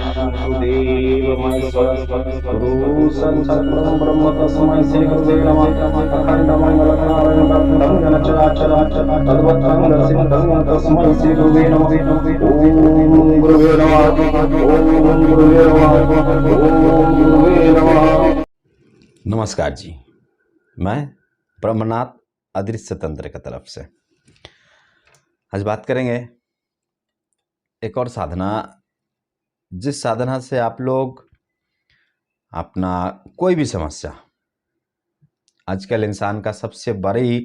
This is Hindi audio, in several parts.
गुरुदेवमहेश्वर गुरु साक्षात् परं ब्रह्म तस्मै श्री गुरुवे नमः। अखण्डमण्डलकारणं व्याप्तं येन चराचरं तद्वत्तं दर्शितं तस्मै श्री गुरुवे नमः। ओम गुरुवे नमः। ओम गुरुवे नमः। ओम गुरुवे नमः। नमस्कार जी, मैं ब्रह्मनाथ अदृश्य तंत्र की तरफ से आज बात करेंगे एक और साधना, जिस साधना से आप लोग अपना कोई भी समस्या, आजकल इंसान का सबसे बड़ी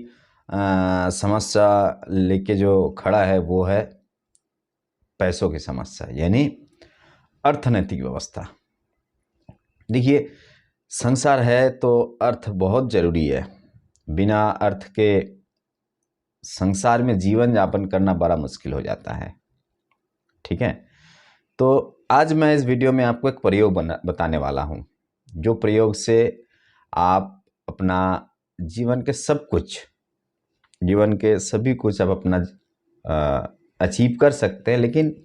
समस्या लेके जो खड़ा है वो है पैसों की समस्या, यानी अर्थनैतिक व्यवस्था। देखिए, संसार है तो अर्थ बहुत ज़रूरी है। बिना अर्थ के संसार में जीवन यापन करना बड़ा मुश्किल हो जाता है। ठीक है, तो आज मैं इस वीडियो में आपको एक प्रयोग बताने वाला हूँ, जो प्रयोग से आप अपना जीवन के सब कुछ, जीवन के सभी कुछ आप अपना अचीव कर सकते हैं। लेकिन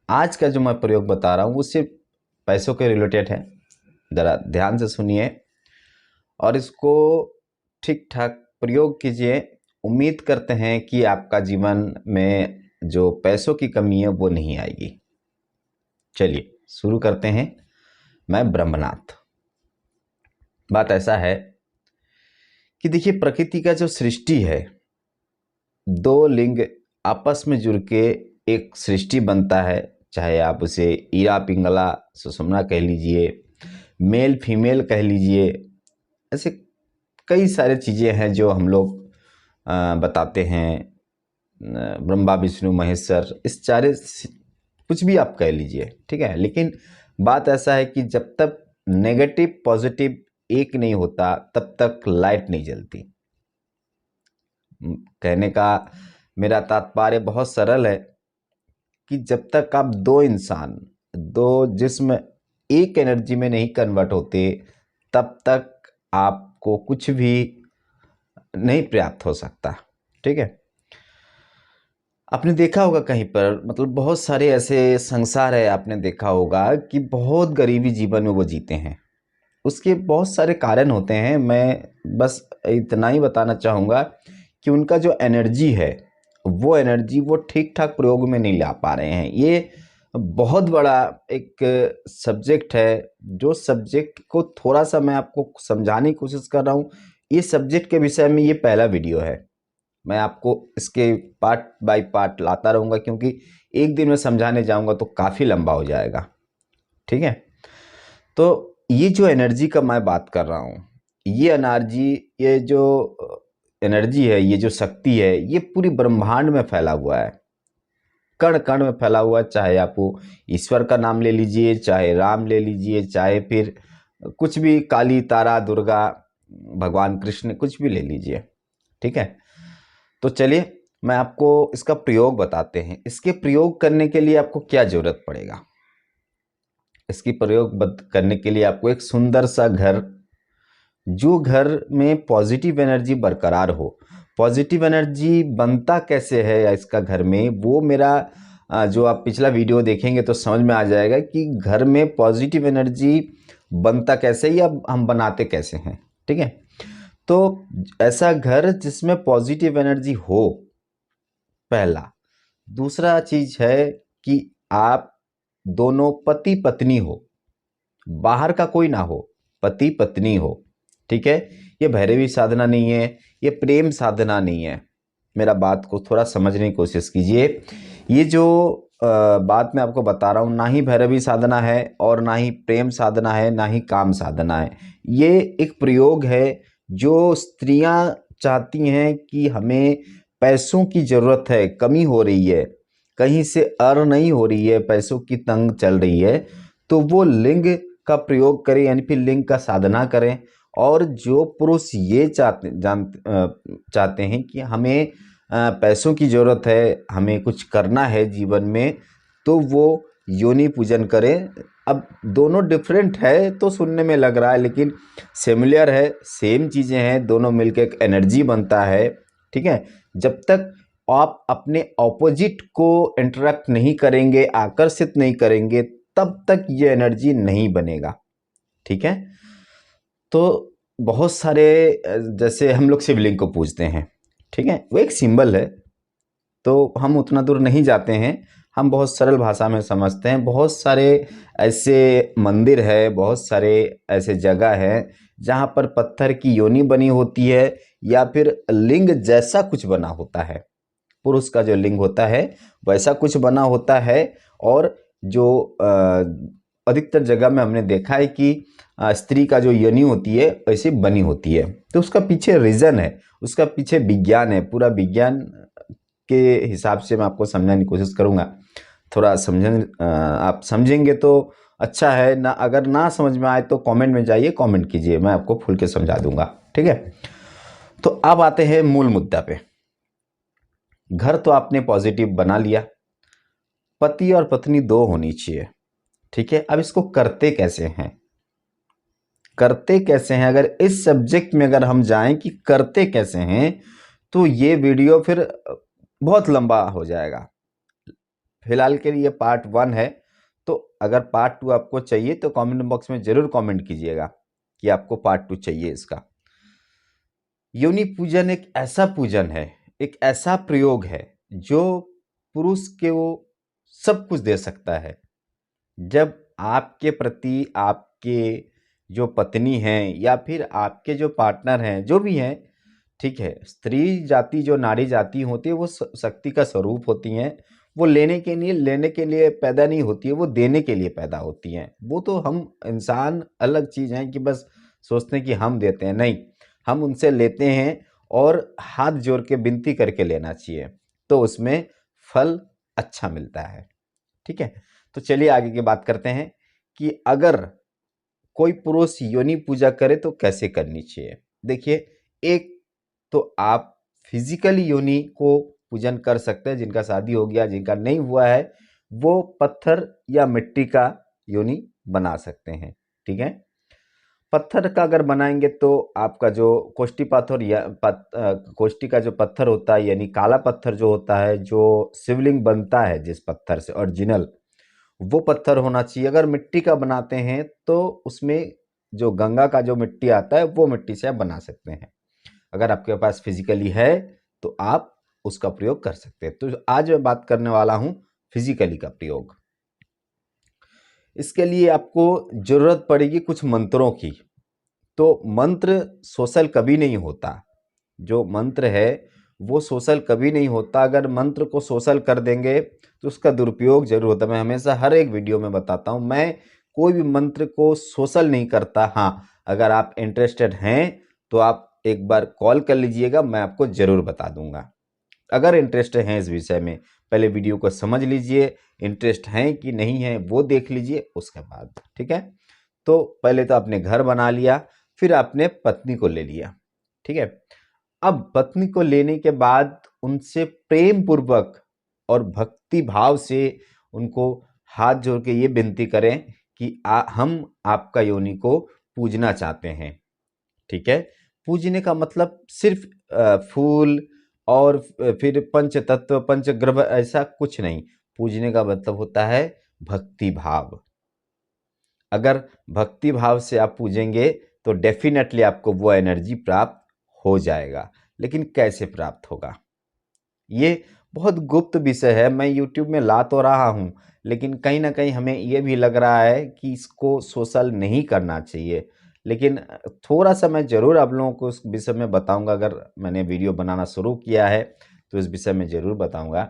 आज का जो मैं प्रयोग बता रहा हूँ वो सिर्फ पैसों के रिलेटेड है। ज़रा ध्यान से सुनिए और इसको ठीक ठाक प्रयोग कीजिए। उम्मीद करते हैं कि आपका जीवन में जो पैसों की कमी है वो नहीं आएगी। चलिए शुरू करते हैं। मैं ब्रह्मनाथ। बात ऐसा है कि देखिए, प्रकृति का जो सृष्टि है, दो लिंग आपस में जुड़ के एक सृष्टि बनता है। चाहे आप उसे ईरा पिंगला सुषुम्ना कह लीजिए, मेल फीमेल कह लीजिए, ऐसे कई सारे चीज़ें हैं जो हम लोग बताते हैं। ब्रह्मा विष्णु महेश्वर, इस चारे कुछ भी आप कह लीजिए, ठीक है। लेकिन बात ऐसा है कि जब तक नेगेटिव पॉजिटिव एक नहीं होता तब तक लाइट नहीं जलती। कहने का मेरा तात्पर्य बहुत सरल है कि जब तक आप दो इंसान, दो जिस्म एक एनर्जी में नहीं कन्वर्ट होते तब तक आपको कुछ भी नहीं प्राप्त हो सकता। ठीक है, आपने देखा होगा कहीं पर, मतलब बहुत सारे ऐसे संसार है, आपने देखा होगा कि बहुत गरीबी जीवन में वो जीते हैं। उसके बहुत सारे कारण होते हैं। मैं बस इतना ही बताना चाहूँगा कि उनका जो एनर्जी है वो एनर्जी वो ठीक ठाक प्रयोग में नहीं ला पा रहे हैं। ये बहुत बड़ा एक सब्जेक्ट है, जो सब्जेक्ट को थोड़ा सा मैं आपको समझाने की कोशिश कर रहा हूँ। ये सब्जेक्ट के विषय में ये पहला वीडियो है। मैं आपको इसके पार्ट बाय पार्ट लाता रहूँगा, क्योंकि एक दिन में समझाने जाऊँगा तो काफ़ी लंबा हो जाएगा। ठीक है, तो ये जो एनर्जी का मैं बात कर रहा हूँ, ये एनर्जी, ये जो एनर्जी है, ये जो शक्ति है, ये पूरी ब्रह्मांड में फैला हुआ है, कण कण में फैला हुआ है। चाहे आप ईश्वर का नाम ले लीजिए, चाहे राम ले लीजिए, चाहे फिर कुछ भी, काली, तारा, दुर्गा, भगवान कृष्ण, कुछ भी ले लीजिए। ठीक है, तो चलिए मैं आपको इसका प्रयोग बताते हैं। इसके प्रयोग करने के लिए आपको क्या जरूरत पड़ेगा? इसकी प्रयोग करने के लिए आपको एक सुंदर सा घर, जो घर में पॉजिटिव एनर्जी बरकरार हो। पॉजिटिव एनर्जी बनता कैसे है या इसका घर में, वो मेरा जो आप पिछला वीडियो देखेंगे तो समझ में आ जाएगा कि घर में पॉजिटिव एनर्जी बनता कैसे या हम बनाते कैसे हैं। ठीक है, तो ऐसा घर जिसमें पॉजिटिव एनर्जी हो, पहला। दूसरा चीज है कि आप दोनों पति पत्नी हो, बाहर का कोई ना हो, पति पत्नी हो। ठीक है, ये भैरवी साधना नहीं है, ये प्रेम साधना नहीं है। मेरा बात को थोड़ा समझने की कोशिश कीजिए। ये जो बात मैं आपको बता रहा हूँ, ना ही भैरवी साधना है और ना ही प्रेम साधना है, ना ही काम साधना है। ये एक प्रयोग है जो स्त्रियां चाहती हैं कि हमें पैसों की ज़रूरत है, कमी हो रही है, कहीं से अर्न नहीं हो रही है, पैसों की तंग चल रही है, तो वो लिंग का प्रयोग करें, यानी फिर लिंग का साधना करें। और जो पुरुष ये चाहते हैं कि हमें पैसों की ज़रूरत है, हमें कुछ करना है जीवन में, तो वो योनि पूजन करें। अब दोनों डिफरेंट है तो सुनने में लग रहा है, लेकिन सिमिलर है, सेम चीज़ें हैं, दोनों मिलकर एक एनर्जी बनता है। ठीक है, जब तक आप अपने ऑपोजिट को इंटरेक्ट नहीं करेंगे, आकर्षित नहीं करेंगे, तब तक ये एनर्जी नहीं बनेगा। ठीक है, तो बहुत सारे जैसे हम लोग शिवलिंग को पूजते हैं, ठीक है, वो एक सिंबल है, तो हम उतना दूर नहीं जाते हैं, हम बहुत सरल भाषा में समझते हैं। बहुत सारे ऐसे मंदिर है, बहुत सारे ऐसे जगह है जहाँ पर पत्थर की योनि बनी होती है या फिर लिंग जैसा कुछ बना होता है, पुरुष का जो लिंग होता है वैसा कुछ बना होता है। और जो अधिकतर जगह में हमने देखा है कि स्त्री का जो योनि होती है वैसे बनी होती है। तो उसका पीछे रीज़न है, उसका पीछे विज्ञान है, पूरा विज्ञान के हिसाब से मैं आपको समझाने की कोशिश करूँगा। थोड़ा आप समझेंगे तो अच्छा है, ना अगर ना समझ में आए तो कमेंट में जाइए, कमेंट कीजिए, मैं आपको खुल के समझा दूंगा। ठीक है, तो अब आते हैं मूल मुद्दा पे। घर तो आपने पॉजिटिव बना लिया, पति और पत्नी दो होनी चाहिए। ठीक है, अब इसको करते कैसे हैं, करते कैसे हैं, अगर इस सब्जेक्ट में अगर हम जाएं कि करते कैसे हैं तो ये वीडियो फिर बहुत लंबा हो जाएगा। फिलहाल के लिए पार्ट 1 है, तो अगर पार्ट 2 आपको चाहिए तो कमेंट बॉक्स में जरूर कमेंट कीजिएगा कि आपको पार्ट 2 चाहिए इसका। योनि पूजन एक ऐसा पूजन है, एक ऐसा प्रयोग है जो पुरुष के वो सब कुछ दे सकता है। जब आपके प्रति आपके जो पत्नी हैं या फिर आपके जो पार्टनर हैं, जो भी हैं, ठीक है, स्त्री जाति जो नारी जाति होती है वो शक्ति का स्वरूप होती हैं। वो लेने के लिए पैदा नहीं होती है, वो देने के लिए पैदा होती हैं। वो तो हम इंसान अलग चीज़ हैं कि बस सोचते हैं कि हम देते हैं, नहीं, हम उनसे लेते हैं और हाथ जोड़ के विनती करके लेना चाहिए, तो उसमें फल अच्छा मिलता है। ठीक है, तो चलिए आगे की बात करते हैं कि अगर कोई पुरुष योनि पूजा करे तो कैसे करनी चाहिए। देखिए, एक तो आप फिजिकली योनि को पूजन कर सकते हैं, जिनका शादी हो गया, जिनका नहीं हुआ है, वो पत्थर या मिट्टी का योनि बना सकते हैं। ठीक है, पत्थर का अगर बनाएंगे तो आपका जो कोष्ठी पत्थर या कोष्ठी का जो पत्थर होता है, यानी काला पत्थर जो होता है, जो शिवलिंग बनता है जिस पत्थर से ओरिजिनल, वो पत्थर होना चाहिए। अगर मिट्टी का बनाते हैं तो उसमें जो गंगा का जो मिट्टी आता है वो मिट्टी से आप बना सकते हैं। अगर आपके पास फिजिकली है तो आप उसका प्रयोग कर सकते हैं। तो आज मैं बात करने वाला हूं फिजिकली का प्रयोग। इसके लिए आपको जरूरत पड़ेगी कुछ मंत्रों की। तो मंत्र सोशल कभी नहीं होता, जो मंत्र है वो सोशल कभी नहीं होता। अगर मंत्र को सोशल कर देंगे तो उसका दुरुपयोग जरूर होता है। मैं हमेशा हर एक वीडियो में बताता हूँ, मैं कोई भी मंत्र को सोशल नहीं करता। हाँ, अगर आप इंटरेस्टेड हैं तो आप एक बार कॉल कर लीजिएगा, मैं आपको ज़रूर बता दूंगा। अगर इंटरेस्टेड हैं इस विषय में, पहले वीडियो को समझ लीजिए, इंटरेस्ट हैं कि नहीं है वो देख लीजिए, उसके बाद। ठीक है, तो पहले तो आपने घर बना लिया, फिर आपने पत्नी को ले लिया। ठीक है, अब पत्नी को लेने के बाद उनसे प्रेम पूर्वक और भक्ति भाव से उनको हाथ जोड़ के ये विनती करें कि हम आपका योनि को पूजना चाहते हैं। ठीक है, पूजने का मतलब सिर्फ फूल और फिर पंच तत्व पंचग्रह ऐसा कुछ नहीं। पूजने का मतलब होता है भक्ति भाव। अगर भक्ति भाव से आप पूजेंगे तो डेफिनेटली आपको वो एनर्जी प्राप्त हो जाएगा। लेकिन कैसे प्राप्त होगा, ये बहुत गुप्त विषय है। मैं YouTube में ला तो रहा हूँ, लेकिन कहीं ना कहीं हमें ये भी लग रहा है कि इसको सोशल नहीं करना चाहिए। लेकिन थोड़ा सा मैं ज़रूर आप लोगों को इस विषय में बताऊंगा। अगर मैंने वीडियो बनाना शुरू किया है तो इस विषय में ज़रूर बताऊंगा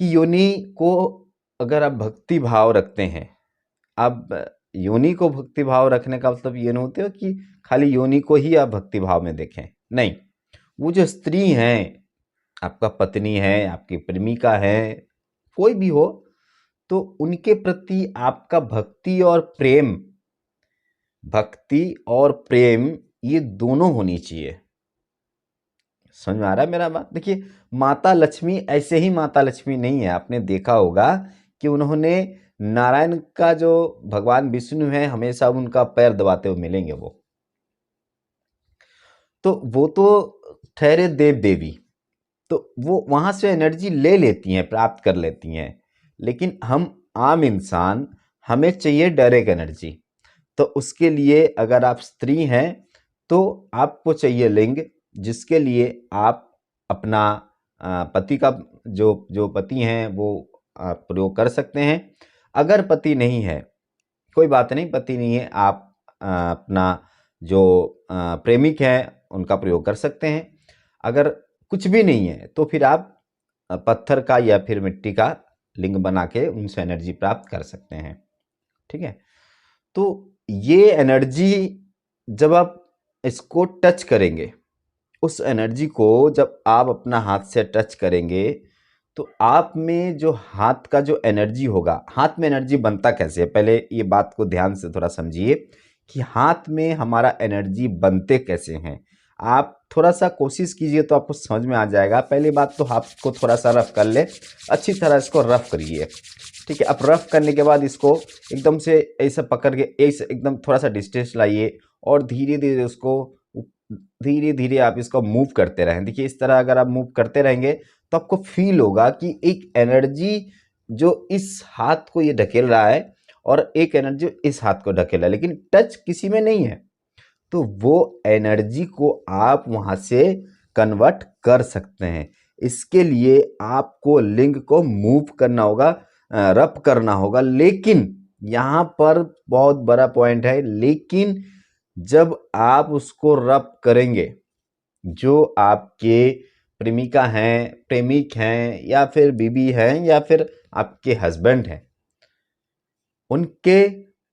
कि योनि को अगर आप भक्ति भाव रखते हैं, अब योनि को भक्ति भाव रखने का मतलब ये नहीं होता कि खाली योनि को ही आप भक्ति भाव में देखें, नहीं। वो जो स्त्री हैं, आपका पत्नी है, आपकी प्रेमिका है, कोई भी हो, तो उनके प्रति आपका भक्ति और प्रेम ये दोनों होनी चाहिए। समझ में आ रहा है मेरा बात? देखिए, माता लक्ष्मी ऐसे ही माता लक्ष्मी नहीं है। आपने देखा होगा कि उन्होंने नारायण का जो भगवान विष्णु है, हमेशा उनका पैर दबाते हुए मिलेंगे वो तो ठहरे देव देवी, तो वो वहां से एनर्जी ले लेती हैं, प्राप्त कर लेती हैं। लेकिन हम आम इंसान हमें चाहिए डायरेक्ट एनर्जी। तो उसके लिए अगर आप स्त्री हैं तो आपको चाहिए लिंग, जिसके लिए आप अपना पति का जो पति हैं वो प्रयोग कर सकते हैं। अगर पति नहीं है, कोई बात नहीं, पति नहीं है, आप अपना जो प्रेमिक है उनका प्रयोग कर सकते हैं। अगर कुछ भी नहीं है तो फिर आप पत्थर का या फिर मिट्टी का लिंग बना के उनसे एनर्जी प्राप्त कर सकते हैं। ठीक है, तो ये एनर्जी जब आप इसको टच करेंगे, उस एनर्जी को जब आप अपना हाथ से टच करेंगे तो आप में जो हाथ का जो एनर्जी होगा, हाथ में एनर्जी बनता कैसे है, पहले ये बात को ध्यान से थोड़ा समझिए कि हाथ में हमारा एनर्जी बनते कैसे हैं। आप थोड़ा सा कोशिश कीजिए तो आपको समझ में आ जाएगा। पहली बात तो हाथ को थोड़ा सा रफ कर ले, अच्छी तरह इसको रफ करिए। ठीक है, अब रफ करने के बाद इसको एकदम से ऐसे पकड़ के ऐसे एकदम थोड़ा सा डिस्टेंस लाइए और धीरे धीरे उसको धीरे धीरे आप इसको मूव करते रहें। देखिए इस तरह अगर आप मूव करते रहेंगे तो आपको फील होगा कि एक एनर्जी जो इस हाथ को ये ढकेल रहा है और एक एनर्जी इस हाथ को ढकेल रहा है, लेकिन टच किसी में नहीं है। तो वो एनर्जी को आप वहां से कन्वर्ट कर सकते हैं। इसके लिए आपको लिंग को मूव करना होगा, रब करना होगा। लेकिन यहाँ पर बहुत बड़ा पॉइंट है, लेकिन जब आप उसको रब करेंगे, जो आपके प्रेमिका हैं, प्रेमिक हैं या फिर बीबी हैं या फिर आपके हस्बैंड हैं, उनके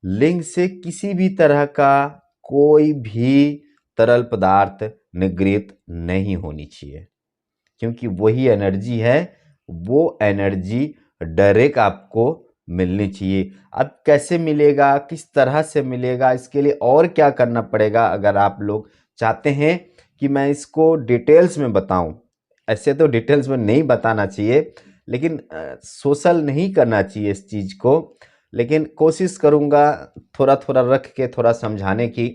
लिंग से किसी भी तरह का कोई भी तरल पदार्थ निगृहित नहीं होनी चाहिए, क्योंकि वही एनर्जी है, वो एनर्जी डायरेक्ट आपको मिलनी चाहिए। अब कैसे मिलेगा, किस तरह से मिलेगा, इसके लिए और क्या करना पड़ेगा, अगर आप लोग चाहते हैं कि मैं इसको डिटेल्स में बताऊं, ऐसे तो डिटेल्स में नहीं बताना चाहिए, लेकिन सोशल नहीं करना चाहिए इस चीज़ को, लेकिन कोशिश करूंगा थोड़ा थोड़ा रख के थोड़ा समझाने की,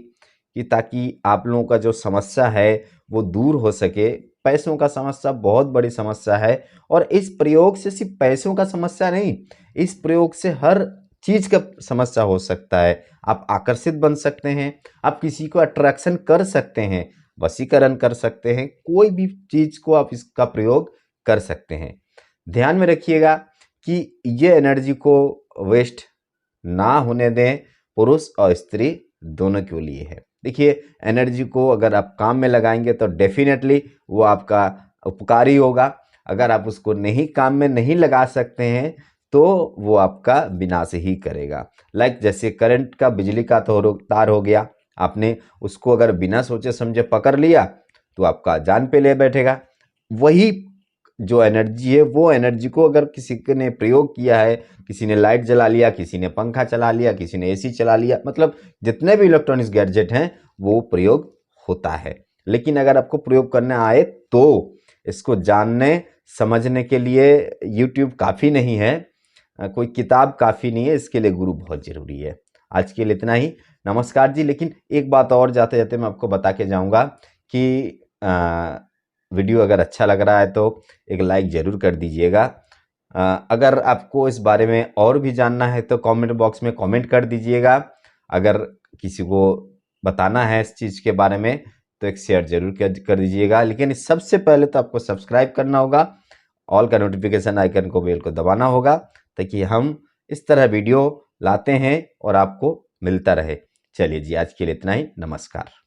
कि ताकि आप लोगों का जो समस्या है वो दूर हो सके। पैसों का समस्या बहुत बड़ी समस्या है, और इस प्रयोग से सिर्फ पैसों का समस्या नहीं, इस प्रयोग से हर चीज़ का समस्या हो सकता है। आप आकर्षित बन सकते हैं, आप किसी को अट्रैक्शन कर सकते हैं, वशीकरण कर सकते हैं, कोई भी चीज़ को आप इसका प्रयोग कर सकते हैं। ध्यान में रखिएगा कि ये एनर्जी को वेस्ट ना होने दें, पुरुष और स्त्री दोनों के लिए है। देखिए एनर्जी को अगर आप काम में लगाएंगे तो डेफिनेटली वो आपका उपकारी होगा। अगर आप उसको नहीं काम में नहीं लगा सकते हैं तो वो आपका विनाश ही करेगा। लाइक जैसे करंट का, बिजली का तार हो गया, आपने उसको अगर बिना सोचे समझे पकड़ लिया तो आपका जान पे ले बैठेगा। वही जो एनर्जी है, वो एनर्जी को अगर किसी ने प्रयोग किया है, किसी ने लाइट जला लिया, किसी ने पंखा चला लिया, किसी ने एसी चला लिया, मतलब जितने भी इलेक्ट्रॉनिक्स गैजेट हैं वो प्रयोग होता है। लेकिन अगर आपको प्रयोग करना आए तो इसको जानने समझने के लिए YouTube काफ़ी नहीं है, कोई किताब काफ़ी नहीं है, इसके लिए गुरु बहुत ज़रूरी है। आज के लिए इतना ही, नमस्कार जी। लेकिन एक बात और जाते जाते मैं आपको बता के जाऊँगा कि वीडियो अगर अच्छा लग रहा है तो एक लाइक ज़रूर कर दीजिएगा। अगर आपको इस बारे में और भी जानना है तो कमेंट बॉक्स में कमेंट कर दीजिएगा। अगर किसी को बताना है इस चीज़ के बारे में तो एक शेयर जरूर कर दीजिएगा। लेकिन सबसे पहले तो आपको सब्सक्राइब करना होगा, ऑल का नोटिफिकेशन आइकन को बेल को दबाना होगा, ताकि हम इस तरह वीडियो लाते हैं और आपको मिलता रहे। चलिए जी, आज के लिए इतना ही, नमस्कार।